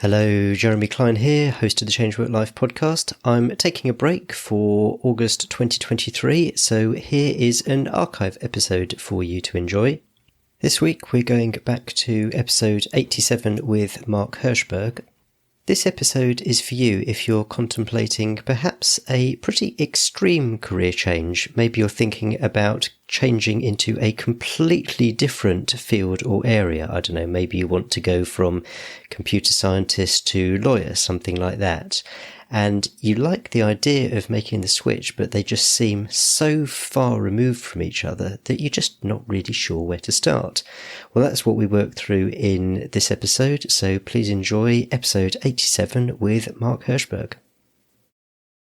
Hello, Jeremy Klein here, host of the Change Work Life podcast. I'm taking a break for August 2023, so here is an archive episode for you to enjoy. This week we're going back to episode 87 with Mark Herschberg. This episode is for you if you're contemplating perhaps a pretty extreme career change. Maybe you're thinking about changing into a completely different field or area. I don't know, maybe you want to go from computer scientist to lawyer, something like that. And you like the idea of making the switch, but they just seem so far removed from each other that you're just not really sure where to start. Well, that's what we worked through in this episode, so please enjoy episode 87 with Mark Herschberg.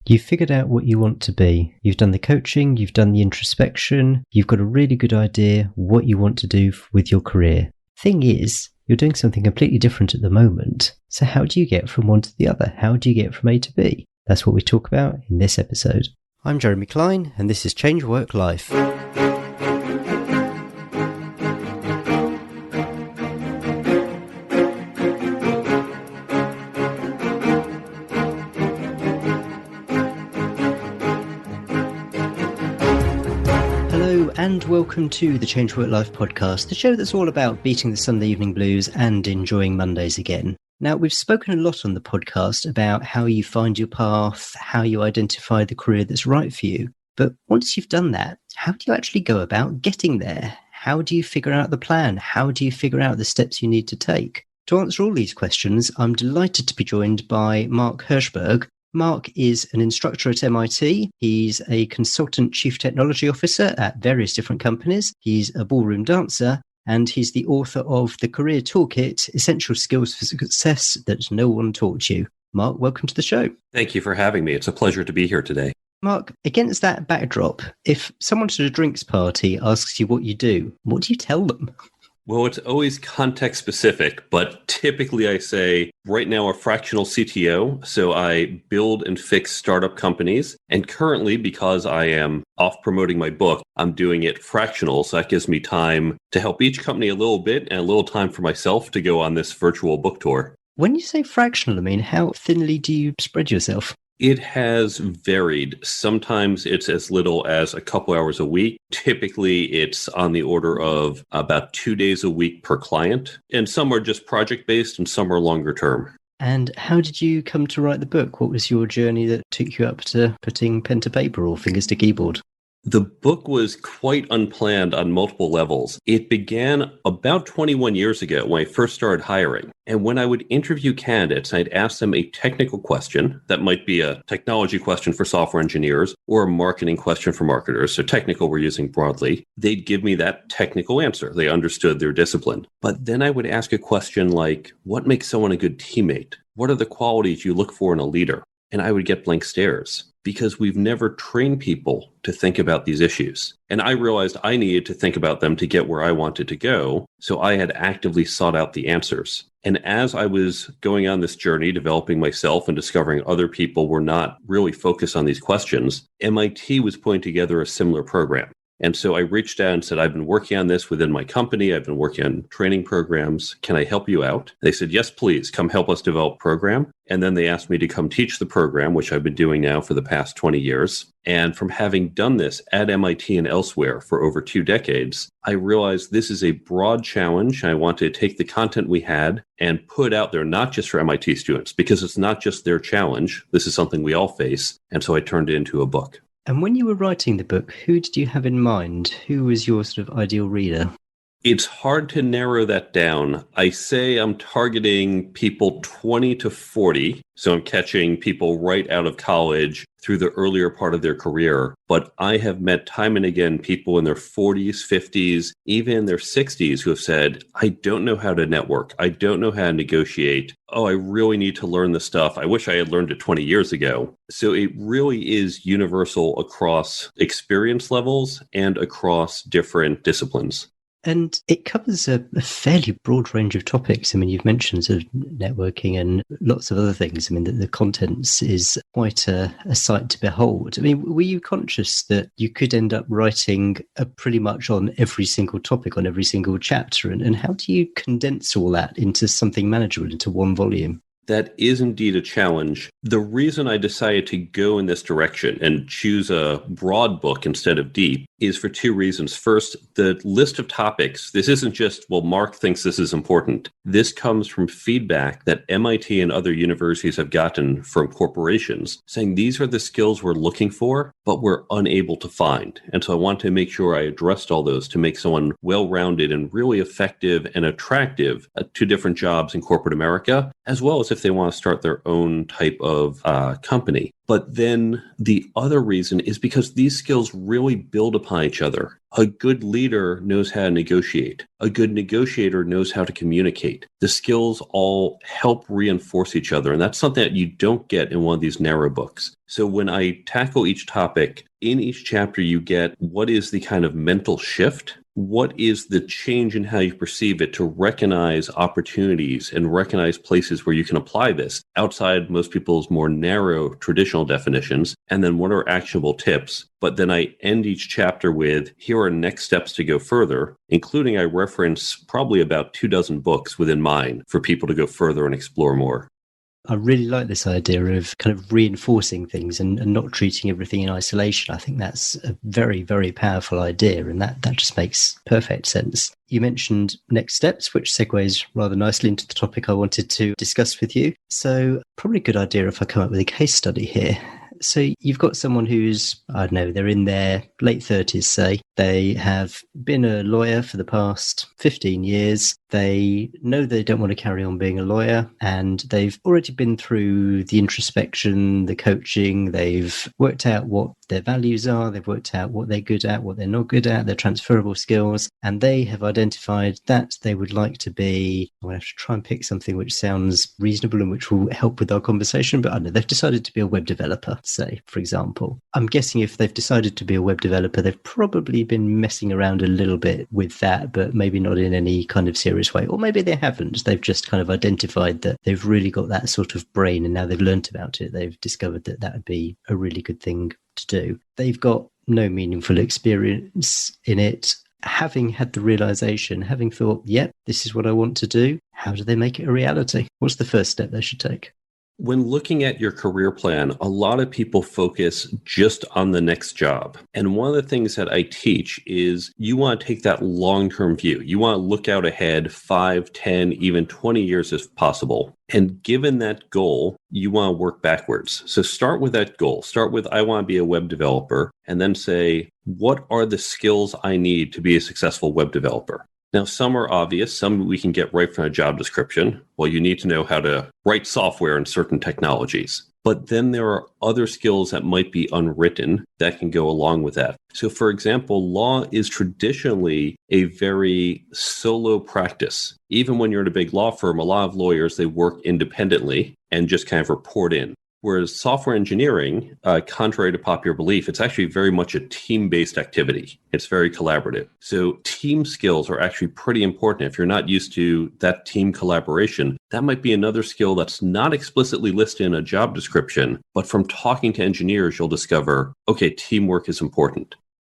You've figured out what you want to be. You've done the coaching, you've done the introspection, you've got a really good idea what you want to do with your career. Thing is, you're doing something completely different at the moment. So how do you get from one to the other? How do you get from A to B? That's what we talk about in this episode. I'm Jeremy Klein, and this is Change Work Life. And welcome to the Change Work Life podcast, the show that's all about beating the Sunday evening blues and enjoying Mondays again. Now, we've spoken a lot on the podcast about how you find your path, how you identify the career that's right for you. But once you've done that, how do you actually go about getting there? How do you figure out the plan? How do you figure out the steps you need to take? To answer all these questions, I'm delighted to be joined by Mark Herschberg. Mark is an instructor at MIT. He's a consultant chief technology officer at various different companies. He's a ballroom dancer, and he's the author of the Career Toolkit, Essential Skills for Success That No One Taught You. Mark, welcome to the show. Thank you for having me. It's a pleasure to be here today. Mark, against that backdrop, if someone at a drinks party asks you what you do, what do you tell them? Well, it's always context specific, but typically I say right now a fractional CTO. So I build and fix startup companies. And currently, because I am off promoting my book, I'm doing it fractional. So that gives me time to help each company a little bit and a little time for myself to go on this virtual book tour. When you say fractional, I mean, how thinly do you spread yourself? It has varied. Sometimes it's as little as a couple hours a week. Typically, it's on the order of about 2 days a week per client. And some are just project-based and some are longer term. And how did you come to write the book? What was your journey that took you up to putting pen to paper or fingers to keyboard? The book was quite unplanned on multiple levels. It began about 21 years ago when I first started hiring. And when I would interview candidates, I'd ask them a technical question that might be a technology question for software engineers or a marketing question for marketers. So technical we're using broadly. They'd give me that technical answer. They understood their discipline. But then I would ask a question like, what makes someone a good teammate? What are the qualities you look for in a leader? And I would get blank stares because we've never trained people to think about these issues. And I realized I needed to think about them to get where I wanted to go. So I had actively sought out the answers. And as I was going on this journey, developing myself and discovering other people were not really focused on these questions, MIT was putting together a similar program. And so I reached out and said, I've been working on this within my company. I've been working on training programs. Can I help you out? They said, yes, please come help us develop a program. And then they asked me to come teach the program, which I've been doing now for the past 20 years. And from having done this at MIT and elsewhere for over 2 decades, I realized this is a broad challenge. I wanted to take the content we had and put out there, not just for MIT students, because it's not just their challenge. This is something we all face. And so I turned it into a book. And when you were writing the book, who did you have in mind? Who was your sort of ideal reader? It's hard to narrow that down. I say I'm targeting people 20 to 40. So I'm catching people right out of college through the earlier part of their career. But I have met time and again people in their 40s, 50s, even in their 60s who have said, I don't know how to network. I don't know how to negotiate. Oh, I really need to learn this stuff. I wish I had learned it 20 years ago. So it really is universal across experience levels and across different disciplines. And it covers a fairly broad range of topics. I mean, you've mentioned sort of networking and lots of other things. I mean, the contents is quite a sight to behold. I mean, were you conscious that you could end up writing pretty much on every single topic, on every single chapter? And how do you condense all that into something manageable, into one volume? that is indeed a challenge. The reason I decided to go in this direction and choose a broad book instead of deep is for two reasons. First, the list of topics, this isn't just, well, Mark thinks this is important. This comes from feedback that MIT and other universities have gotten from corporations saying these are the skills we're looking for, but we're unable to find. And so I want to make sure I addressed all those to make someone well-rounded and really effective and attractive to different jobs in corporate America, as well as if they want to start their own type of company. But then the other reason is because these skills really build upon each other. A good leader knows how to negotiate. A good negotiator knows how to communicate. The skills all help reinforce each other. And that's something that you don't get in one of these narrow books. So when I tackle each topic, in each chapter, you get what is the kind of mental shift? What is the change in how you perceive it to recognize opportunities and recognize places where you can apply this outside most people's more narrow traditional definitions? And then what are actionable tips? But then I end each chapter with, here are next steps to go further, including I reference probably about 24 books within mine for people to go further and explore more. I really like this idea of kind of reinforcing things and not treating everything in isolation. I think that's a very, very powerful idea, and that just makes perfect sense. You mentioned next steps, which segues rather nicely into the topic I wanted to discuss with you. So probably a good idea if I come up with a case study here. So you've got someone who's, I don't know, they're in their late 30s, say. They have been a lawyer for the past 15 years. They know they don't want to carry on being a lawyer, and they've already been through the introspection, the coaching. They've worked out what their values are. They've worked out what they're good at, what they're not good at, their transferable skills. And they have identified that they would like to be, I'm going to have to try and pick something which sounds reasonable and which will help with our conversation, but I don't know, they've decided to be a web developer, say, for example. I'm guessing if they've decided to be a web developer, they've probably been messing around a little bit with that, but maybe not in any kind of serious way. Or maybe they haven't. They've just kind of identified that they've really got that sort of brain, and now they've learnt about it. They've discovered that that would be a really good thing to do. They've got no meaningful experience in it. Having had the realization, having thought, yep, this is what I want to do, how do they make it a reality? What's the first step they should take? When looking at your career plan, a lot of people focus just on the next job. And one of the things that I teach is you want to take that long-term view. You want to look out ahead 5, 10, even 20 years if possible. And given that goal, you want to work backwards. So start with that goal. Start with, I want to be a web developer, and then say, what are the skills I need to be a successful web developer? Now, some are obvious. Some we can get right from a job description. Well, you need to know how to write software in certain technologies. But then there are other skills that might be unwritten that can go along with that. So, for example, law is traditionally a very solo practice. Even when you're in a big law firm, a lot of lawyers, they work independently and just kind of report in. Whereas software engineering, contrary to popular belief, it's actually very much a team-based activity. It's very collaborative. So team skills are actually pretty important. If you're not used to that team collaboration, that might be another skill that's not explicitly listed in a job description, but from talking to engineers, you'll discover, okay, teamwork is important.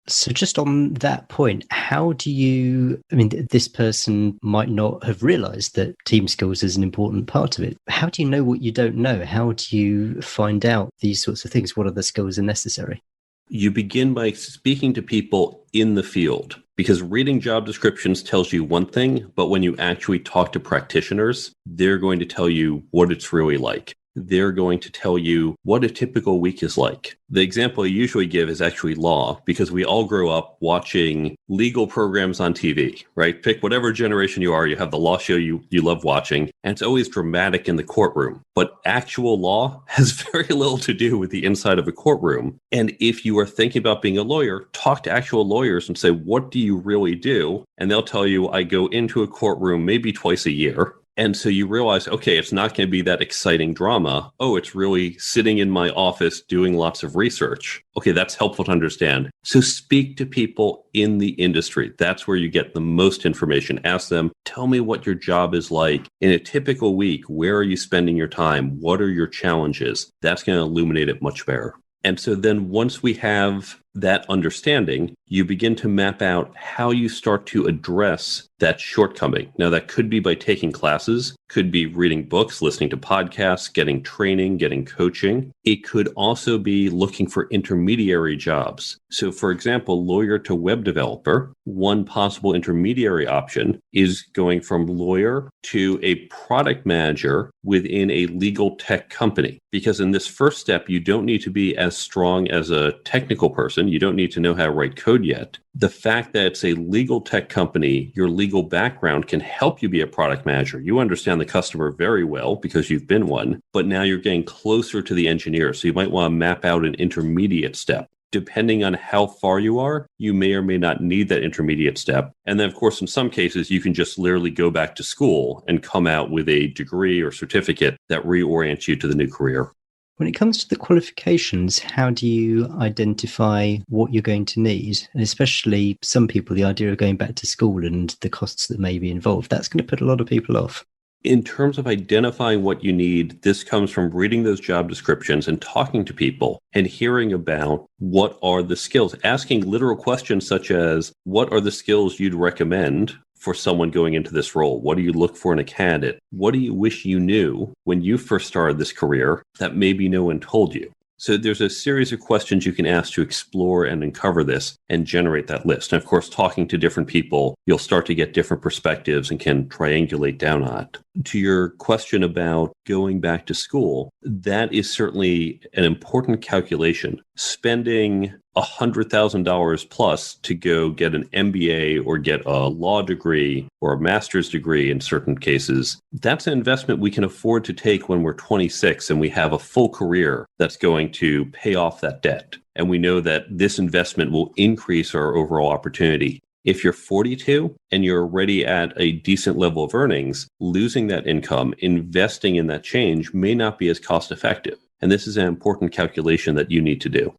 So just on that point, how do you, this person might not have realized that team skills is an important part of it. How do you know what you don't know? How do you find out these sorts of things? What are the skills that are necessary? You begin by speaking to people in the field, because reading job descriptions tells you one thing, but when you actually talk to practitioners, they're going to tell you what it's really like. They're going to tell you what a typical week is like. The example I usually give is actually law, because we all grow up watching legal programs on TV, right? Pick whatever generation you are, you have the law show you love watching, and it's always dramatic in the courtroom. But actual law has very little to do with the inside of a courtroom. And if you are thinking about being a lawyer, talk to actual lawyers and say, what do you really do? And they'll tell you, I go into a courtroom maybe twice a year. And so you realize, okay, it's not going to be that exciting drama. Oh, it's really sitting in my office doing lots of research. Okay, that's helpful to understand. So speak to people in the industry. That's where you get the most information. Ask them, tell me what your job is like. In a typical week, where are you spending your time? What are your challenges? That's going to illuminate it much better. And so then once we have that understanding, you begin to map out how you start to address that shortcoming. Now, that could be by taking classes, could be reading books, listening to podcasts, getting training, getting coaching. It could also be looking for intermediary jobs. So, for example, lawyer to web developer, one possible intermediary option is going from lawyer to a product manager within a legal tech company. Because in this first step, you don't need to be as strong as a technical person. You don't need to know how to write code yet. The fact that it's a legal tech company, your legal background can help you be a product manager. You understand the customer very well because you've been one, but now you're getting closer to the engineer. So you might want to map out an intermediate step. Depending on how far you are, you may or may not need that intermediate step. And then, of course, in some cases, you can just literally go back to school and come out with a degree or certificate that reorients you to the new career. When it comes to the qualifications, how do you identify what you're going to need? And especially some people, the idea of going back to school and the costs that may be involved, that's going to put a lot of people off. In terms of identifying what you need, this comes from reading those job descriptions and talking to people and hearing about what are the skills, asking literal questions such as, what are the skills you'd recommend for someone going into this role? What do you look for in a candidate? What do you wish you knew when you first started this career that maybe no one told you? So there's a series of questions you can ask to explore and uncover this and generate that list. And of course, talking to different people, you'll start to get different perspectives and can triangulate down on it. To your question about going back to school, that is certainly an important calculation. Spending $100,000 plus to go get an MBA or get a law degree or a master's degree in certain cases, that's an investment we can afford to take when we're 26 and we have a full career that's going to pay off that debt. And we know that this investment will increase our overall opportunity. If you're 42 and you're already at a decent level of earnings, losing that income, investing in that change may not be as cost effective. And this is an important calculation that you need to do.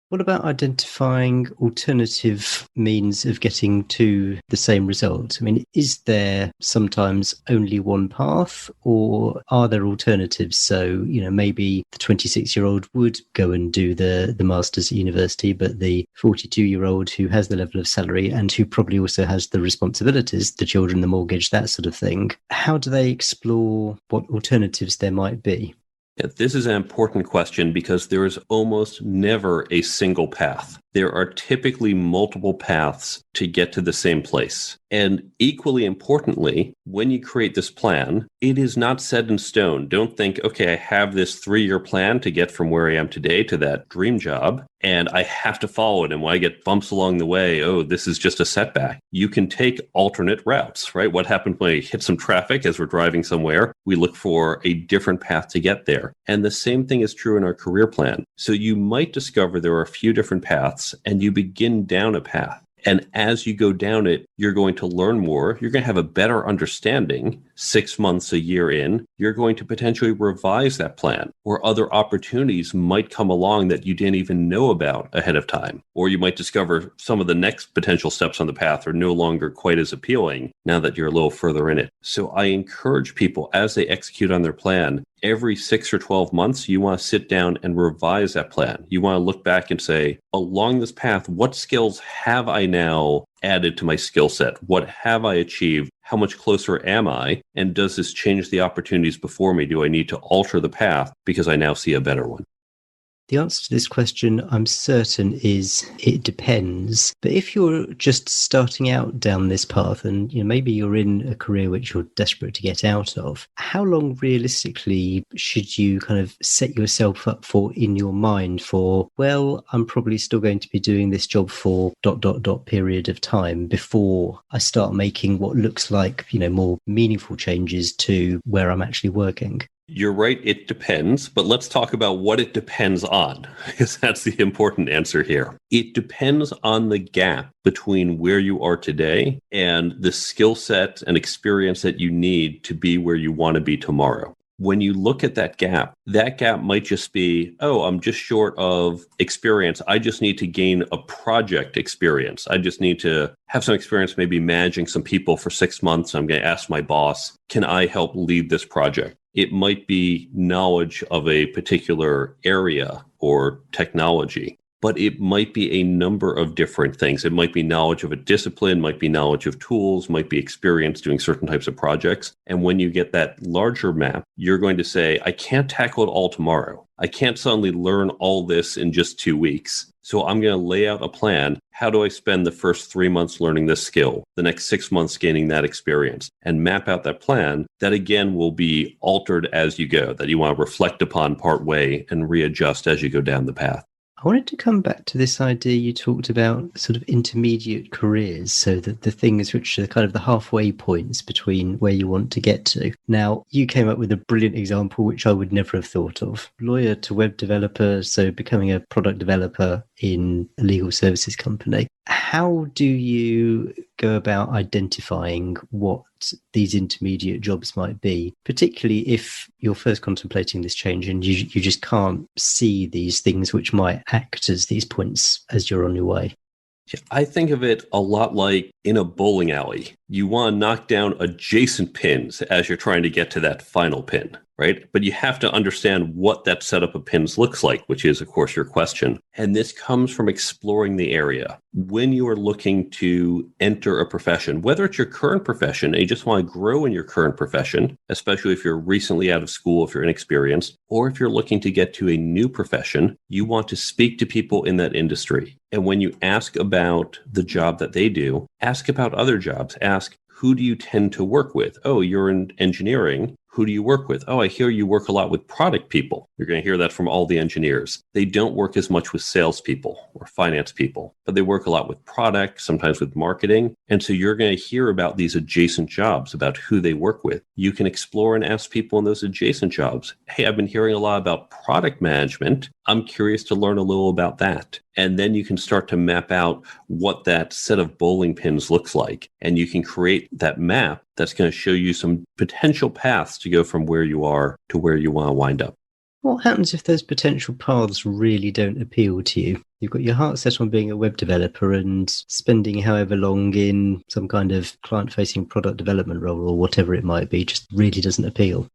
What about identifying alternative means of getting to the same result? I mean, is there sometimes only one path, or are there alternatives? So, maybe the 26-year-old would go and do the master's at university, but the 42-year-old who has the level of salary and who probably also has the responsibilities, the children, the mortgage, that sort of thing, how do they explore what alternatives there might be? Yeah, this is an important question because there is almost never a single path. There are typically multiple paths to get to the same place. And equally importantly, when you create this plan, it is not set in stone. Don't think, okay, I have this 3-year plan to get from where I am today to that dream job, and I have to follow it. And when I get bumps along the way, oh, this is just a setback. You can take alternate routes, right? What happened when I hit some traffic as we're driving somewhere? We look for a different path to get there. And the same thing is true in our career plan. So you might discover there are a few different paths and you begin down a path. And as you go down it, you're going to learn more. You're going to have a better understanding 6 months, a year in. You're going to potentially revise that plan, or other opportunities might come along that you didn't even know about ahead of time. Or you might discover some of the next potential steps on the path are no longer quite as appealing now that you're a little further in it. So I encourage people as they execute on their plan, every 6 or 12 months, you want to sit down and revise that plan. You want to look back and say, along this path, what skills have I now added to my skill set? What have I achieved? How much closer am I? And does this change the opportunities before me? Do I need to alter the path because I now see a better one? The answer to this question, I'm certain, is it depends. But if you're just starting out down this path and maybe you're in a career which you're desperate to get out of, how long realistically should you kind of set yourself up for in your mind for, well, I'm probably still going to be doing this job for ... period of time before I start making what looks like, more meaningful changes to where I'm actually working? You're right, it depends, but let's talk about what it depends on, because that's the important answer here. It depends on the gap between where you are today and the skill set and experience that you need to be where you want to be tomorrow. When you look at that gap might just be, oh, I'm just short of experience. I just need to gain a project experience. I just need to have some experience maybe managing some people for 6 months. I'm going to ask my boss, can I help lead this project? It might be knowledge of a particular area or technology. but it might be a number of different things. It might be knowledge of a discipline, might be knowledge of tools, might be experience doing certain types of projects. And when you get that larger map, you're going to say, I can't tackle it all tomorrow. I can't suddenly learn all this in just 2 weeks. So I'm going to lay out a plan. How do I spend the first 3 months learning this skill, the next 6 months gaining that experience, and map out that plan that again will be altered as you go, that you want to reflect upon part way and readjust as you go down the path. I wanted to come back to this idea you talked about, sort of intermediate careers, so that the things which are kind of the halfway points between where you want to get to. Now, you came up with a brilliant example, which I would never have thought of. Lawyer to web developer, so becoming a product developer in a legal services company. How do you go about identifying what these intermediate jobs might be, particularly if you're first contemplating this change and you just can't see these things which might act as these points as you're on your way? I think of it a lot like in a bowling alley. You want to knock down adjacent pins as you're trying to get to that final pin, right? But you have to understand what that setup of pins looks like, which is, of course, your question. And this comes from exploring the area. When you are looking to enter a profession, whether it's your current profession and you just want to grow in your current profession, especially if you're recently out of school, if you're inexperienced, or if you're looking to get to a new profession, you want to speak to people in that industry. And when you ask about the job that they do, ask about other jobs. Ask, who do you tend to work with? Oh, you're in engineering. Who do you work with? Oh, I hear you work a lot with product people. You're going to hear that from all the engineers. They don't work as much with salespeople or finance people, but they work a lot with product, sometimes with marketing. And so you're going to hear about these adjacent jobs, about who they work with. You can explore and ask people in those adjacent jobs. Hey, I've been hearing a lot about product management. I'm curious to learn a little about that. And then you can start to map out what that set of bowling pins looks like. And you can create that map that's going to show you some potential paths to go from where you are to where you want to wind up. What happens if those potential paths really don't appeal to you? You've got your heart set on being a web developer and spending however long in some kind of client-facing product development role or whatever it might be just really doesn't appeal.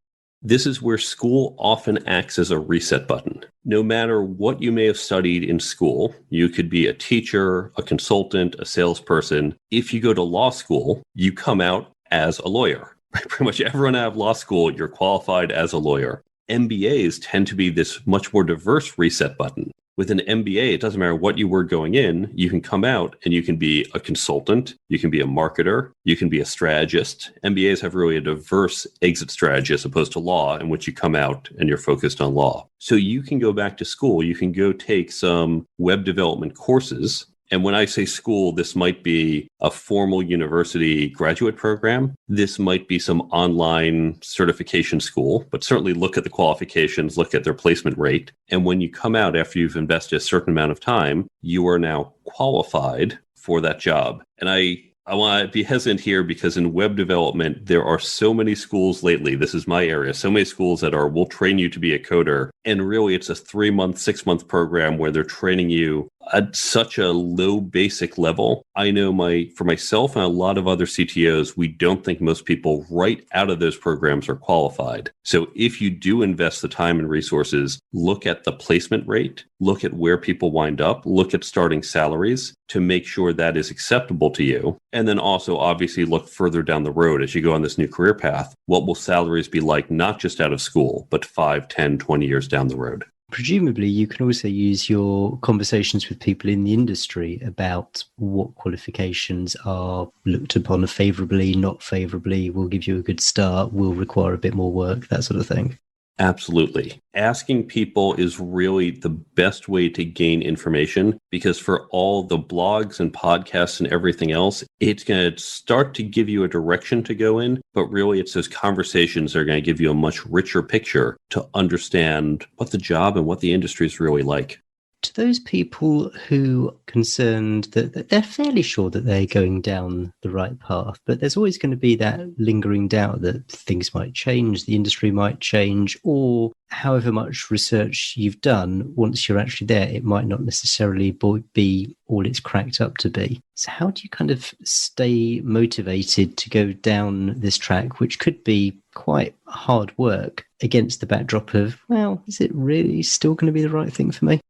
This is where school often acts as a reset button. No matter what you may have studied in school, you could be a teacher, a consultant, a salesperson. If you go to law school, you come out as a lawyer. Pretty much everyone out of law school, you're qualified as a lawyer. MBAs tend to be this much more diverse reset button. With an MBA, it doesn't matter what you were going in, you can come out and you can be a consultant, you can be a marketer, you can be a strategist. MBAs have really a diverse exit strategy as opposed to law, in which you come out and you're focused on law. So you can go back to school, you can go take some web development courses. And when I say school, this might be a formal university graduate program. This might be some online certification school, but certainly look at the qualifications, look at their placement rate. And when you come out after you've invested a certain amount of time, you are now qualified for that job. And I want to be hesitant here because in web development, there are so many schools lately. This is my area. So many schools that are, we'll train you to be a coder. And really, it's a 3-month, 6-month program where they're training you at such a low basic level. I know for myself and a lot of other CTOs, we don't think most people right out of those programs are qualified. So if you do invest the time and resources, look at the placement rate, look at where people wind up, look at starting salaries to make sure that is acceptable to you. And then also obviously look further down the road as you go on this new career path. What will salaries be like, not just out of school, but 5, 10, 20 years down the road? Presumably, you can also use your conversations with people in the industry about what qualifications are looked upon favourably, not favourably, will give you a good start, will require a bit more work, that sort of thing. Absolutely. Asking people is really the best way to gain information because for all the blogs and podcasts and everything else, it's going to start to give you a direction to go in, but really it's those conversations that are going to give you a much richer picture to understand what the job and what the industry is really like. To those people who are concerned that they're fairly sure that they're going down the right path, but there's always going to be that lingering doubt that things might change, the industry might change, or however much research you've done, once you're actually there, it might not necessarily be all it's cracked up to be. So how do you kind of stay motivated to go down this track, which could be quite hard work against the backdrop of, well, is it really still going to be the right thing for me?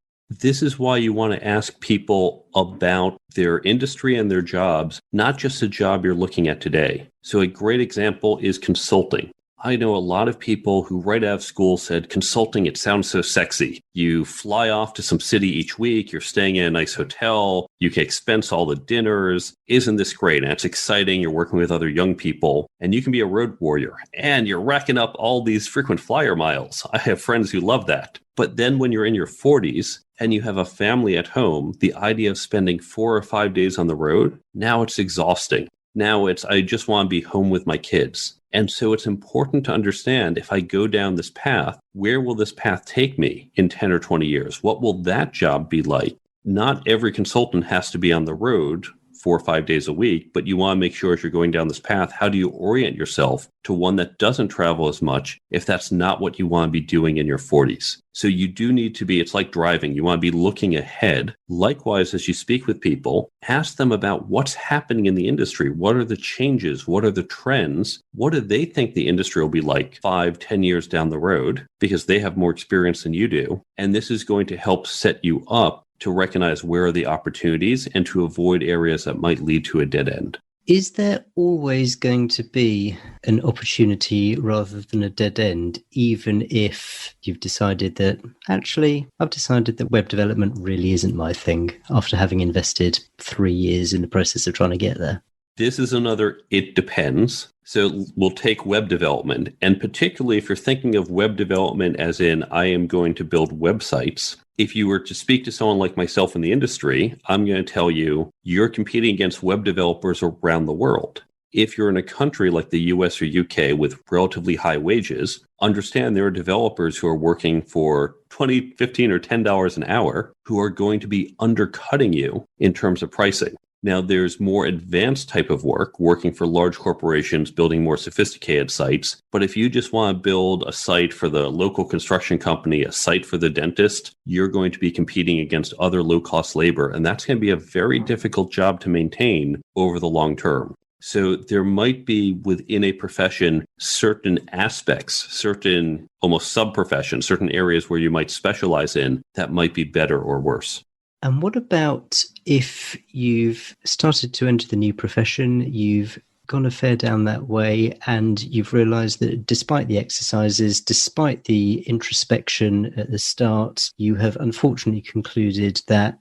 This is why you want to ask people about their industry and their jobs, not just the job you're looking at today. So a great example is consulting. I know a lot of people who right out of school said, consulting, it sounds so sexy. You fly off to some city each week, you're staying in a nice hotel, you can expense all the dinners. Isn't this great? And it's exciting. You're working with other young people and you can be a road warrior and you're racking up all these frequent flyer miles. I have friends who love that. But then when you're in your 40s and you have a family at home, the idea of spending 4 or 5 days on the road, now it's exhausting. Now it's, I just want to be home with my kids. And so it's important to understand, if I go down this path, where will this path take me in 10 or 20 years? What will that job be like? Not every consultant has to be on the road 4 or 5 days a week, but you want to make sure as you're going down this path, how do you orient yourself to one that doesn't travel as much if that's not what you want to be doing in your 40s? So you do need to be, it's like driving. You want to be looking ahead. Likewise, as you speak with people, ask them about what's happening in the industry. What are the changes? What are the trends? What do they think the industry will be like 5, 10 years down the road? Because they have more experience than you do. And this is going to help set you up to recognize where are the opportunities and to avoid areas that might lead to a dead end. Is there always going to be an opportunity rather than a dead end, even if you've decided that, actually, I've decided that web development really isn't my thing after having invested 3 years in the process of trying to get there? This is another, it depends. So we'll take web development. And particularly if you're thinking of web development as in, I am going to build websites. If you were to speak to someone like myself in the industry, I'm going to tell you, you're competing against web developers around the world. If you're in a country like the US or UK with relatively high wages, understand there are developers who are working for $20, $15, or $10 an hour who are going to be undercutting you in terms of pricing. Now, there's more advanced type of work, working for large corporations, building more sophisticated sites. But if you just want to build a site for the local construction company, a site for the dentist, you're going to be competing against other low-cost labor. And that's going to be a very difficult job to maintain over the long term. So there might be within a profession certain aspects, certain almost sub-professions, certain areas where you might specialize in that might be better or worse. And what about if you've started to enter the new profession, you've gone a fair down that way, and you've realized that despite the exercises, despite the introspection at the start, you have unfortunately concluded that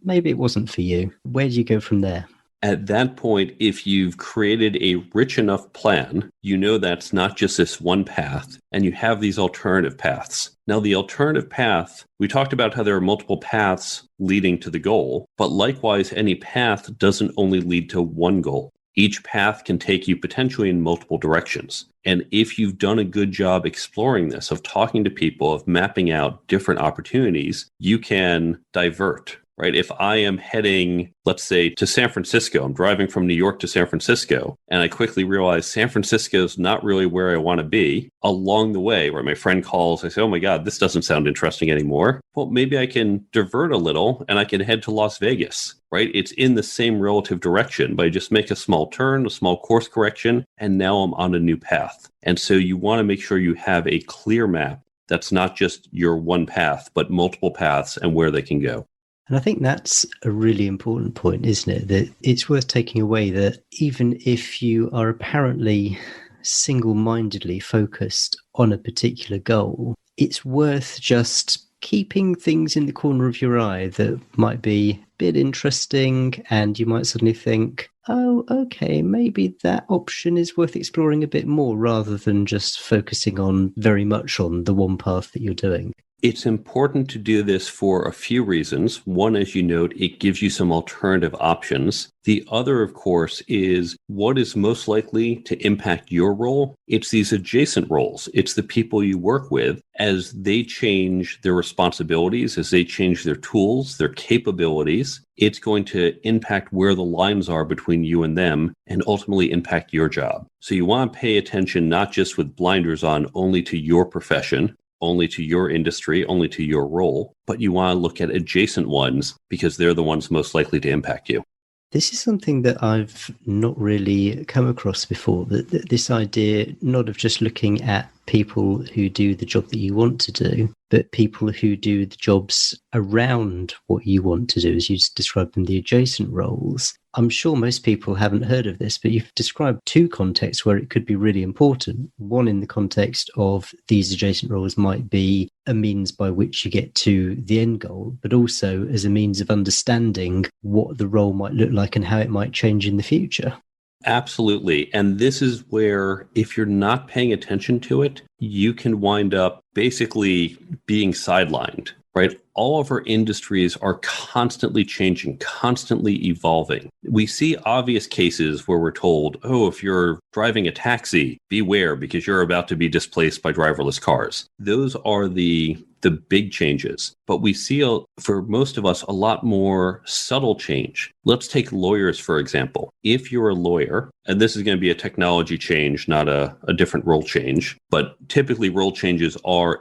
maybe it wasn't for you. Where do you go from there? At that point, if you've created a rich enough plan, you know that's not just this one path, and you have these alternative paths. Now, the alternative path, we talked about how there are multiple paths leading to the goal, but likewise, any path doesn't only lead to one goal. Each path can take you potentially in multiple directions. And if you've done a good job exploring this, of talking to people, of mapping out different opportunities, you can divert. Right? If I am heading, let's say, to San Francisco, I'm driving from New York to San Francisco, and I quickly realize San Francisco is not really where I want to be. Along the way, where my friend calls, I say, oh my God, this doesn't sound interesting anymore. Well, maybe I can divert a little and I can head to Las Vegas, right? It's in the same relative direction, but I just make a small turn, a small course correction, and now I'm on a new path. And so you want to make sure you have a clear map that's not just your one path, but multiple paths and where they can go. And I think that's a really important point, isn't it? That it's worth taking away that even if you are apparently single-mindedly focused on a particular goal, it's worth just keeping things in the corner of your eye that might be a bit interesting, and you might suddenly think, oh, okay, maybe that option is worth exploring a bit more, rather than just focusing on very much on the one path that you're doing. It's important to do this for a few reasons. One, as you note, it gives you some alternative options. The other, of course, is what is most likely to impact your role. It's these adjacent roles. It's the people you work with as they change their responsibilities, as they change their tools, their capabilities. It's going to impact where the lines are between you and them and ultimately impact your job. So you want to pay attention not just with blinders on only to your profession, only to your industry, only to your role, but you want to look at adjacent ones because they're the ones most likely to impact you. This is something that I've not really come across before, that this idea not of just looking at people who do the job that you want to do, but people who do the jobs around what you want to do, as you described in the adjacent roles. I'm sure most people haven't heard of this, but you've described two contexts where it could be really important. One in the context of these adjacent roles might be a means by which you get to the end goal, but also as a means of understanding what the role might look like and how it might change in the future. Absolutely. And this is where, if you're not paying attention to it, you can wind up basically being sidelined, right? All of our industries are constantly changing, constantly evolving. We see obvious cases where we're told, oh, if you're driving a taxi, beware because you're about to be displaced by driverless cars. Those are the big changes. But we see, for most of us, a lot more subtle change. Let's take lawyers, for example. If you're a lawyer, and this is going to be a technology change, not a different role change, but typically role changes are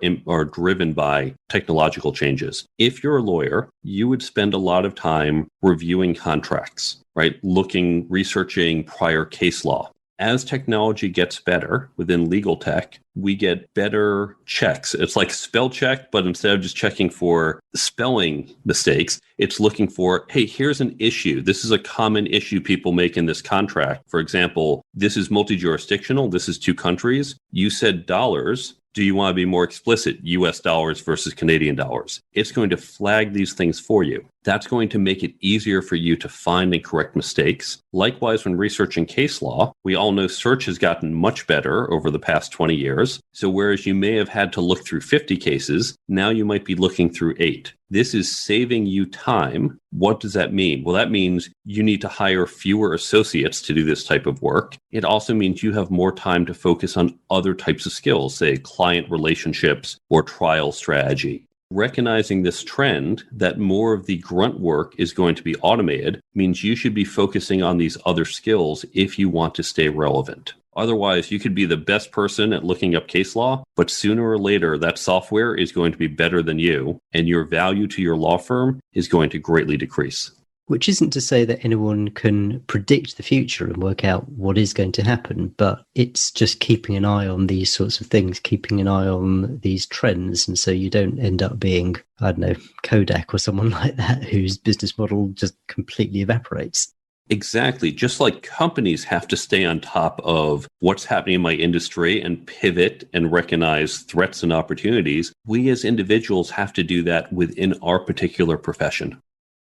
driven by technological changes. If you're a lawyer, you would spend a lot of time reviewing contracts, right? Researching prior case law. As technology gets better within legal tech, we get better checks. It's like spell check, but instead of just checking for spelling mistakes, it's looking for, hey, here's an issue. This is a common issue people make in this contract. For example, this is multi-jurisdictional. This is two countries. You said dollars. Do you want to be more explicit? US dollars versus Canadian dollars. It's going to flag these things for you. That's going to make it easier for you to find and correct mistakes. Likewise, when researching case law, we all know search has gotten much better over the past 20 years. So whereas you may have had to look through 50 cases, now you might be looking through 8. This is saving you time. What does that mean? Well, that means you need to hire fewer associates to do this type of work. It also means you have more time to focus on other types of skills, say client relationships or trial strategy. Recognizing this trend that more of the grunt work is going to be automated means you should be focusing on these other skills if you want to stay relevant. Otherwise, you could be the best person at looking up case law, but sooner or later, that software is going to be better than you, and your value to your law firm is going to greatly decrease. Which isn't to say that anyone can predict the future and work out what is going to happen, but it's just keeping an eye on these sorts of things, keeping an eye on these trends. And so you don't end up being, I don't know, Kodak or someone like that, whose business model just completely evaporates. Exactly. Just like companies have to stay on top of what's happening in my industry and pivot and recognize threats and opportunities, we as individuals have to do that within our particular profession.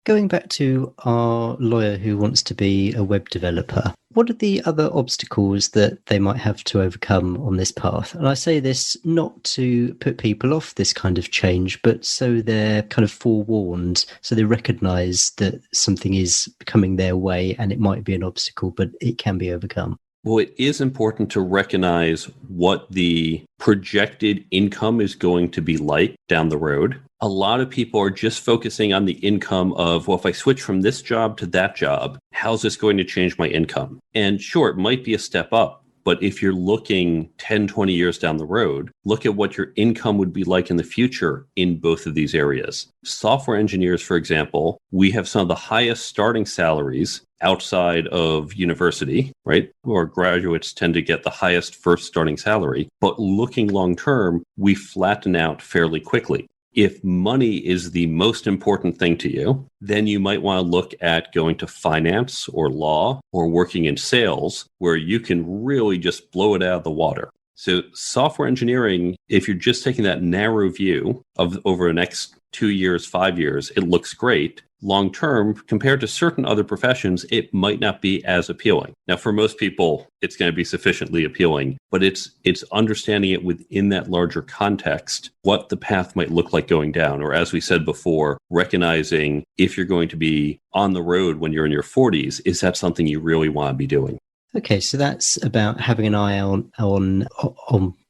Going back to our lawyer who wants to be a web developer, what are the other obstacles that they might have to overcome on this path? And I say this not to put people off this kind of change, but so they're kind of forewarned, so they recognize that something is coming their way and it might be an obstacle, but it can be overcome. Well, it is important to recognize what the projected income is going to be like down the road. A lot of people are just focusing on the income of, well, if I switch from this job to that job, how's this going to change my income? And sure, it might be a step up, but if you're looking 10, 20 years down the road, look at what your income would be like in the future in both of these areas. Software engineers, for example, we have some of the highest starting salaries outside of university, right? Or graduates tend to get the highest first starting salary. But looking long term, we flatten out fairly quickly. If money is the most important thing to you, then you might want to look at going to finance or law or working in sales, where you can really just blow it out of the water. So software engineering, if you're just taking that narrow view of over the next 2 years, 5 years, it looks great. Long term, compared to certain other professions, it might not be as appealing. Now, for most people, it's going to be sufficiently appealing, but it's understanding it within that larger context, what the path might look like going down. Or as we said before, recognizing if you're going to be on the road when you're in your 40s, is that something you really want to be doing? Okay, so that's about having an eye on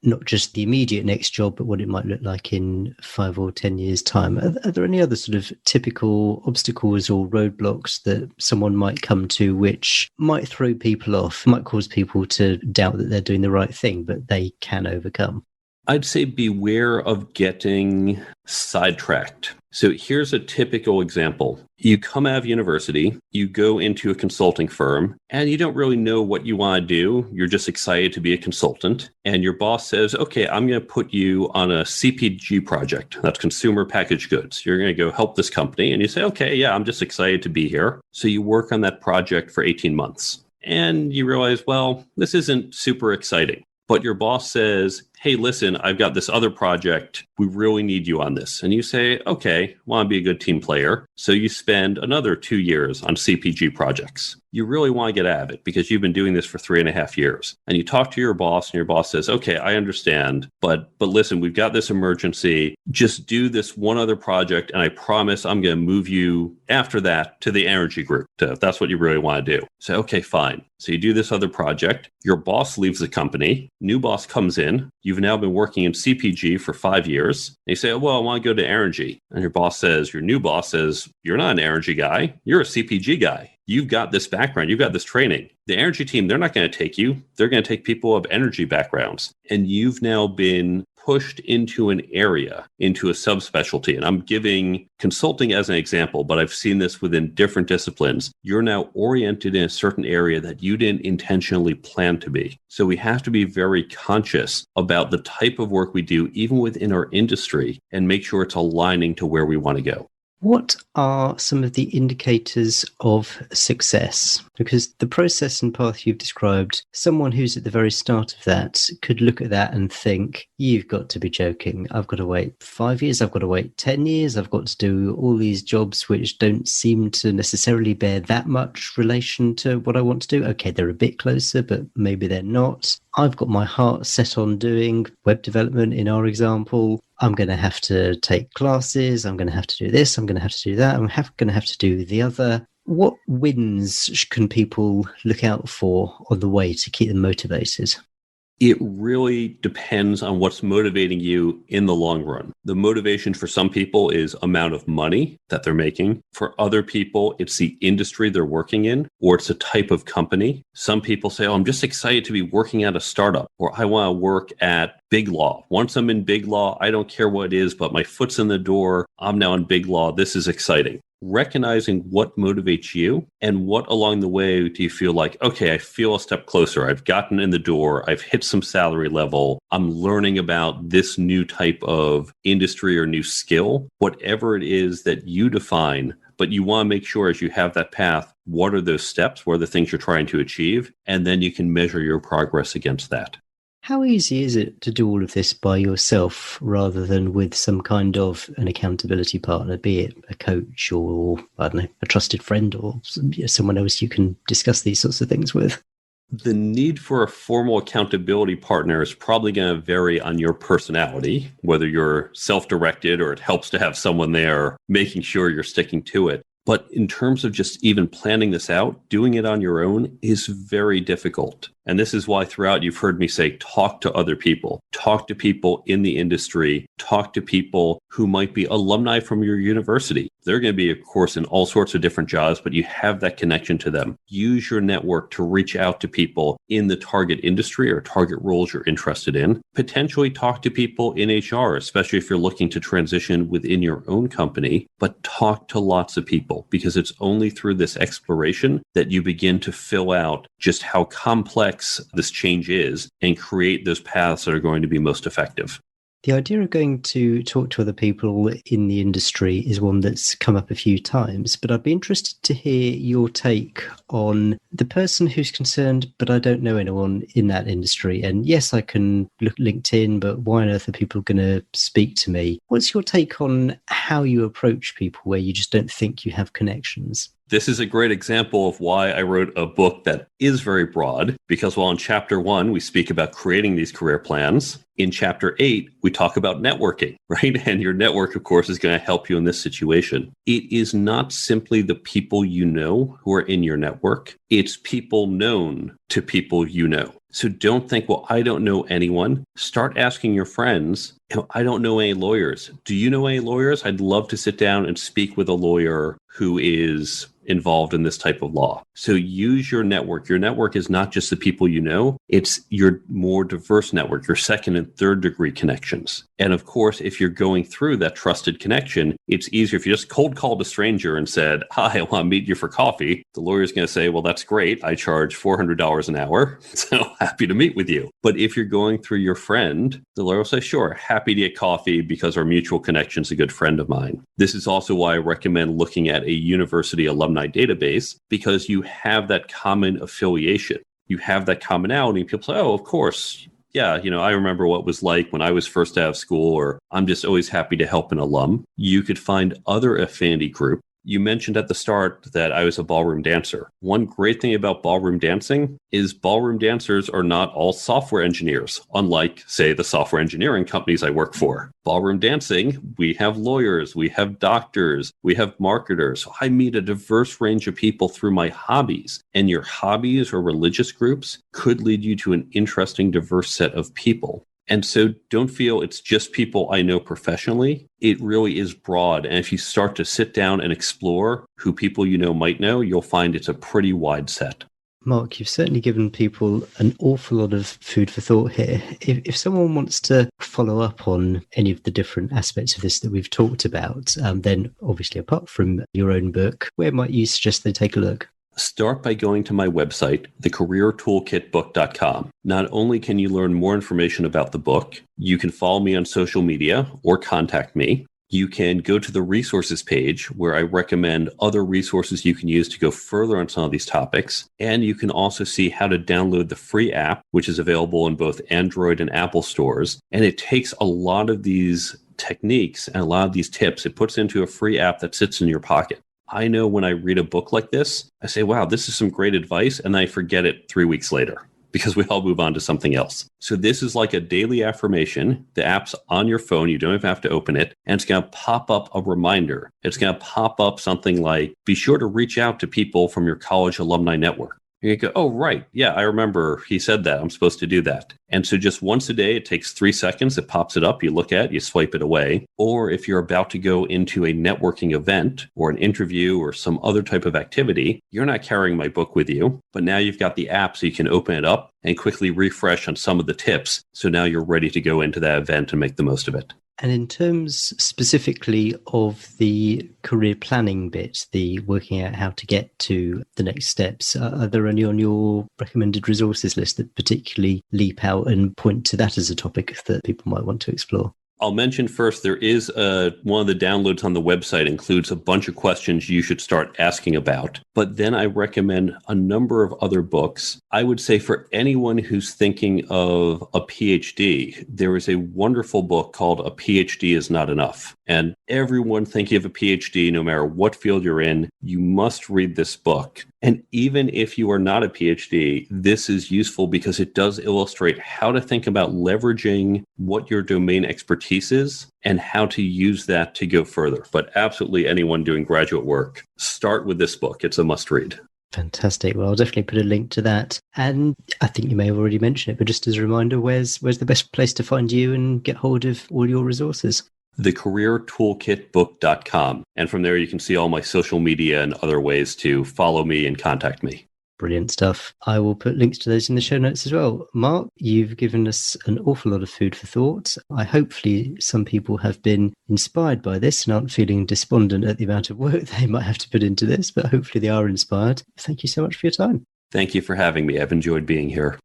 not just the immediate next job, but what it might look like in 5 or 10 years' time. Are there any other sort of typical obstacles or roadblocks that someone might come to which might throw people off, might cause people to doubt that they're doing the right thing, but they can overcome? I'd say beware of getting sidetracked. So here's a typical example. You come out of university, you go into a consulting firm, and you don't really know what you want to do. You're just excited to be a consultant. And your boss says, okay, I'm going to put you on a CPG project. That's consumer packaged goods. You're going to go help this company. And you say, okay, yeah, I'm just excited to be here. So you work on that project for 18 months. And you realize, well, this isn't super exciting. But your boss says, hey, listen, I've got this other project. We really need you on this. And you say, okay, want to be a good team player. So you spend another 2 years on CPG projects. You really want to get out of it because you've been doing this for 3.5 years. And you talk to your boss and your boss says, okay, I understand, but listen, we've got this emergency. Just do this one other project. And I promise I'm going to move you after that to the energy group. If that's what you really want to do. So, okay, fine. So you do this other project. Your boss leaves the company. New boss comes in. You've now been working in CPG for 5 years. And you say, well, I want to go to energy. And your new boss says, you're not an energy guy. You're a CPG guy. You've got this background. You've got this training. The energy team, they're not going to take you. They're going to take people of energy backgrounds. And you've now been pushed into an area, into a subspecialty. And I'm giving consulting as an example, but I've seen this within different disciplines. You're now oriented in a certain area that you didn't intentionally plan to be. So we have to be very conscious about the type of work we do, even within our industry, and make sure it's aligning to where we want to go. What are some of the indicators of success? Because the process and path you've described, someone who's at the very start of that could look at that and think, you've got to be joking. I've got to wait 5 years. I've got to wait 10 years. I've got to do all these jobs which don't seem to necessarily bear that much relation to what I want to do. Okay, they're a bit closer, but maybe they're not. I've got my heart set on doing web development in our example. I'm going to have to take classes. I'm going to have to do this. I'm going to have to do that. I'm going to have to do the other. What wins can people look out for on the way to keep them motivated? It really depends on what's motivating you in the long run. The motivation for some people is amount of money that they're making. For other people, it's the industry they're working in, or it's a type of company. Some people say, oh, I'm just excited to be working at a startup, or I want to work at big law. Once I'm in big law, I don't care what it is, but my foot's in the door. I'm now in big law. This is exciting. Recognizing what motivates you and what along the way do you feel like, okay, I feel a step closer. I've gotten in the door. I've hit some salary level. I'm learning about this new type of industry or new skill, whatever it is that you define. But you want to make sure as you have that path, what are those steps? What are the things you're trying to achieve? And then you can measure your progress against that. How easy is it to do all of this by yourself rather than with some kind of an accountability partner, be it a coach or, I don't know, a trusted friend or someone else you can discuss these sorts of things with? The need for a formal accountability partner is probably going to vary on your personality, whether you're self-directed or it helps to have someone there making sure you're sticking to it. But in terms of just even planning this out, doing it on your own is very difficult. And this is why throughout you've heard me say, talk to other people, talk to people in the industry, talk to people who might be alumni from your university. They're going to be, of course, in all sorts of different jobs, but you have that connection to them. Use your network to reach out to people in the target industry or target roles you're interested in. Potentially talk to people in HR, especially if you're looking to transition within your own company, but talk to lots of people because it's only through this exploration that you begin to fill out just how complex this change is and create those paths that are going to be most effective. The idea of going to talk to other people in the industry is one that's come up a few times, but I'd be interested to hear your take on the person who's concerned, but I don't know anyone in that industry. And yes, I can look at LinkedIn, but why on earth are people going to speak to me? What's your take on how you approach people where you just don't think you have connections? This is a great example of why I wrote a book that is very broad, because while in chapter 1, we speak about creating these career plans, in chapter 8, we talk about networking, right? And your network, of course, is going to help you in this situation. It is not simply the people you know who are in your network. It's people known to people you know. So don't think, well, I don't know anyone. Start asking your friends, I don't know any lawyers. Do you know any lawyers? I'd love to sit down and speak with a lawyer who is involved in this type of law. So use your network. Your network is not just the people you know, it's your more diverse network, your second and third degree connections. And of course, if you're going through that trusted connection, it's easier if you just cold called a stranger and said, hi, I want to meet you for coffee. The lawyer's going to say, well, that's great. I charge $400 an hour. So happy to meet with you. But if you're going through your friend, the lawyer will say, sure, happy to get coffee because our mutual connection is a good friend of mine. This is also why I recommend looking at a university alumni database, because you have that common affiliation. You have that commonality. And people say, oh, of course. Yeah, I remember what it was like when I was first out of school, or I'm just always happy to help an alum. You could find other affinity groups. You mentioned at the start that I was a ballroom dancer. One great thing about ballroom dancing is ballroom dancers are not all software engineers, unlike, say, the software engineering companies I work for. Ballroom dancing, we have lawyers, we have doctors, we have marketers. So I meet a diverse range of people through my hobbies. And your hobbies or religious groups could lead you to an interesting, diverse set of people. And so don't feel it's just people I know professionally. It really is broad. And if you start to sit down and explore who people you know might know, you'll find it's a pretty wide set. Mark, you've certainly given people an awful lot of food for thought here. If someone wants to follow up on any of the different aspects of this that we've talked about, then obviously apart from your own book, where might you suggest they take a look? Start by going to my website, thecareertoolkitbook.com. Not only can you learn more information about the book, you can follow me on social media or contact me. You can go to the resources page where I recommend other resources you can use to go further on some of these topics. And you can also see how to download the free app, which is available in both Android and Apple stores. And it takes a lot of these techniques and a lot of these tips, it puts into a free app that sits in your pocket. I know when I read a book like this, I say, wow, this is some great advice. And then I forget it 3 weeks later because we all move on to something else. So this is like a daily affirmation. The app's on your phone. You don't even have to open it. And it's going to pop up a reminder. It's going to pop up something like, be sure to reach out to people from your college alumni network. You go, oh, right. Yeah, I remember he said that. I'm supposed to do that. And so just once a day, it takes 3 seconds. It pops it up. You look at it, you swipe it away. Or if you're about to go into a networking event or an interview or some other type of activity, you're not carrying my book with you. But now you've got the app so you can open it up and quickly refresh on some of the tips. So now you're ready to go into that event and make the most of it. And in terms specifically of the career planning bit, the working out how to get to the next steps, are there any on your recommended resources list that particularly leap out and point to that as a topic that people might want to explore? I'll mention first, there is one of the downloads on the website includes a bunch of questions you should start asking about. But then I recommend a number of other books. I would say for anyone who's thinking of a PhD, there is a wonderful book called A PhD is Not Enough. And everyone thinking of a PhD, no matter what field you're in, you must read this book. And even if you are not a PhD, this is useful because it does illustrate how to think about leveraging what your domain expertise is and how to use that to go further. But absolutely anyone doing graduate work, start with this book. It's a must read. Fantastic. Well, I'll definitely put a link to that. And I think you may have already mentioned it, but just as a reminder, where's the best place to find you and get hold of all your resources? thecareertoolkitbook.com. And from there, you can see all my social media and other ways to follow me and contact me. Brilliant stuff. I will put links to those in the show notes as well. Mark, you've given us an awful lot of food for thought. Hopefully some people have been inspired by this and aren't feeling despondent at the amount of work they might have to put into this, but hopefully they are inspired. Thank you so much for your time. Thank you for having me. I've enjoyed being here.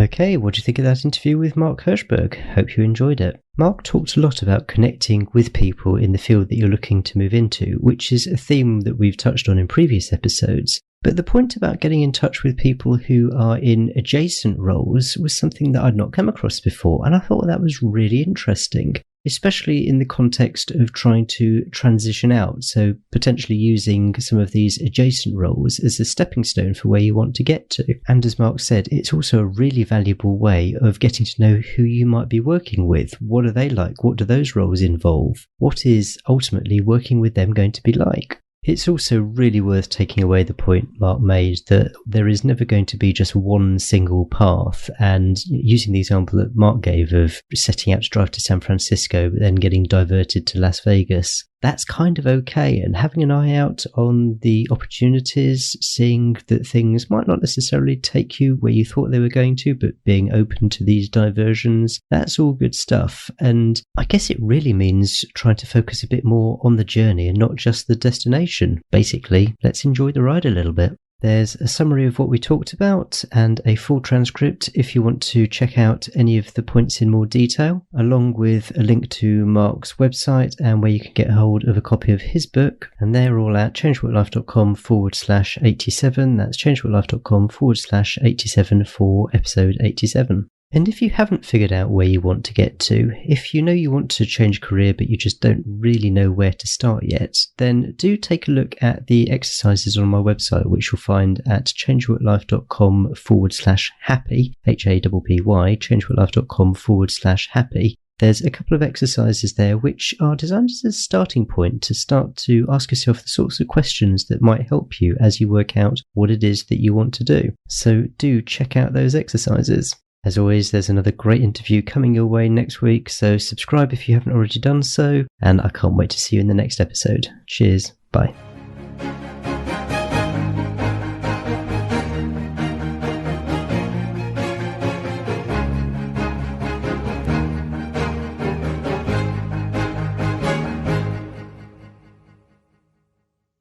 Okay, what do you think of that interview with Mark Herschberg? Hope you enjoyed it. Mark talked a lot about connecting with people in the field that you're looking to move into, which is a theme that we've touched on in previous episodes. But the point about getting in touch with people who are in adjacent roles was something that I'd not come across before, and I thought that was really interesting, especially in the context of trying to transition out, so potentially using some of these adjacent roles as a stepping stone for where you want to get to. And as Mark said, it's also a really valuable way of getting to know who you might be working with. What are they like? What do those roles involve? What is ultimately working with them going to be like? It's also really worth taking away the point Mark made that there is never going to be just one single path. And using the example that Mark gave of setting out to drive to San Francisco, but then getting diverted to Las Vegas, that's kind of okay. And having an eye out on the opportunities, seeing that things might not necessarily take you where you thought they were going to, but being open to these diversions, that's all good stuff. And I guess it really means trying to focus a bit more on the journey and not just the destination. Basically, let's enjoy the ride a little bit. There's a summary of what we talked about and a full transcript if you want to check out any of the points in more detail, along with a link to Mark's website and where you can get hold of a copy of his book. And they're all at changeworklife.com/87. That's changeworklife.com/87 for episode 87. And if you haven't figured out where you want to get to, if you know you want to change career but you just don't really know where to start yet, then do take a look at the exercises on my website, which you'll find at changeworklife.com/happy, HAPPY, changeworklife.com/happy. There's a couple of exercises there which are designed as a starting point to start to ask yourself the sorts of questions that might help you as you work out what it is that you want to do. So do check out those exercises. As always, there's another great interview coming your way next week, so subscribe if you haven't already done so, and I can't wait to see you in the next episode. Cheers, bye.